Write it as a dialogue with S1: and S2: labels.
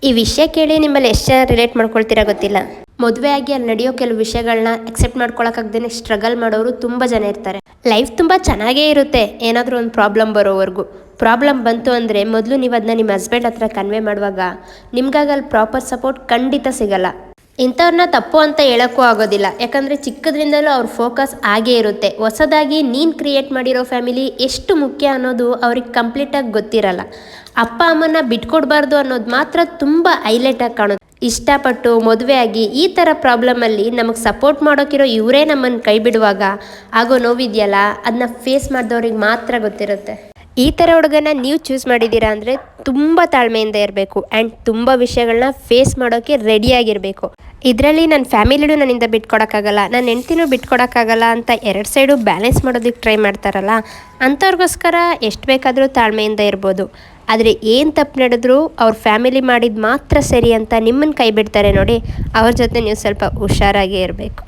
S1: ಈ ವಿಷಯ ಕೇಳಿ ನಿಮ್ಮಲ್ಲಿ ಎಷ್ಟು ಜನ ರಿಲೇಟ್ ಮಾಡ್ಕೊಳ್ತೀರಾ ಗೊತ್ತಿಲ್ಲ. ಮದುವೆ ಆಗಿ ಅಲ್ಲಿ ನಡೆಯೋ ಕೆಲವು ವಿಷಯಗಳನ್ನ ಅಕ್ಸೆಪ್ಟ್ ಮಾಡ್ಕೊಳಕ್ಕಾಗ್ದೇ ಸ್ಟ್ರಗಲ್ ಮಾಡೋರು ತುಂಬ ಜನ ಇರ್ತಾರೆ. ಲೈಫ್ ತುಂಬ ಚೆನ್ನಾಗೇ ಇರುತ್ತೆ ಏನಾದರೂ ಒಂದು ಪ್ರಾಬ್ಲಮ್ ಬರೋವರೆಗೂ. ಪ್ರಾಬ್ಲಮ್ ಬಂತು ಅಂದರೆ ಮೊದಲು ನೀವು ಅದನ್ನ ನಿಮ್ಮ ಹಸ್ಬೆಂಡ್ ಹತ್ರ ಕನ್ವೆ ಮಾಡುವಾಗ ನಿಮ್ಗಾಗಲ್ಲಿ ಪ್ರಾಪರ್ ಸಪೋರ್ಟ್ ಖಂಡಿತ ಸಿಗಲ್ಲ. ಇಂಥವ್ರನ್ನ ತಪ್ಪು ಅಂತ ಹೇಳೋಕ್ಕೂ ಆಗೋದಿಲ್ಲ, ಯಾಕಂದರೆ ಚಿಕ್ಕದ್ರಿಂದಲೂ ಅವ್ರ ಫೋಕಸ್ ಆಗೇ ಇರುತ್ತೆ. ಹೊಸದಾಗಿ ನೀನು ಕ್ರಿಯೇಟ್ ಮಾಡಿರೋ ಫ್ಯಾಮಿಲಿ ಎಷ್ಟು ಮುಖ್ಯ ಅನ್ನೋದು ಅವ್ರಿಗೆ ಕಂಪ್ಲೀಟಾಗಿ ಗೊತ್ತಿರಲ್ಲ. ಅಪ್ಪ ಅಮ್ಮನ ಬಿಟ್ಕೊಡ್ಬಾರ್ದು ಅನ್ನೋದು ಮಾತ್ರ ತುಂಬ ಹೈಲೈಟಾಗಿ ಕಾಣುತ್ತೆ. ಇಷ್ಟಪಟ್ಟು ಮದುವೆ ಆಗಿ ಈ ಥರ ಪ್ರಾಬ್ಲಮಲ್ಲಿ ನಮಗೆ ಸಪೋರ್ಟ್ ಮಾಡೋಕ್ಕಿರೋ ಇವರೇ ನಮ್ಮನ್ನು ಕೈ ಬಿಡುವಾಗ ಆಗೋ ನೋವಿದೆಯಲ್ಲ, ಅದನ್ನ ಫೇಸ್ ಮಾಡಿದವ್ರಿಗೆ ಮಾತ್ರ ಗೊತ್ತಿರುತ್ತೆ. ಈ ಥರ ಹುಡುಗನ ನೀವು ಚೂಸ್ ಮಾಡಿದ್ದೀರಾ ಅಂದರೆ ತುಂಬ ತಾಳ್ಮೆಯಿಂದ ಇರಬೇಕು ಆ್ಯಂಡ್ ತುಂಬ ವಿಷಯಗಳನ್ನ ಫೇಸ್ ಮಾಡೋಕ್ಕೆ ರೆಡಿಯಾಗಿರಬೇಕು. ಇದರಲ್ಲಿ ನನ್ನ ಫ್ಯಾಮಿಲಿನೂ ನನ್ನಿಂದ ಬಿಟ್ಕೊಡೋಕ್ಕಾಗಲ್ಲ, ನನ್ನ ಹೆಂಡ್ತಿನೂ ಬಿಟ್ಕೊಡೋಕ್ಕಾಗಲ್ಲ ಅಂತ ಎರಡು ಸೈಡು ಬ್ಯಾಲೆನ್ಸ್ ಮಾಡೋದಕ್ಕೆ ಟ್ರೈ ಮಾಡ್ತಾರಲ್ಲ, ಅಂಥವ್ರಿಗೋಸ್ಕರ ಎಷ್ಟು ಬೇಕಾದರೂ ತಾಳ್ಮೆಯಿಂದ ಇರ್ಬೋದು. ಆದರೆ ಏನು ತಪ್ಪು ನಡೆದ್ರೂ ಅವ್ರ ಫ್ಯಾಮಿಲಿ ಮಾಡಿದ್ದು ಮಾತ್ರ ಸರಿ ಅಂತ ನಿಮ್ಮನ್ನು ಕೈ ಬಿಡ್ತಾರೆ ನೋಡಿ, ಅವ್ರ ಜೊತೆ ನೀವು ಸ್ವಲ್ಪ ಹುಷಾರಾಗೇ ಇರಬೇಕು.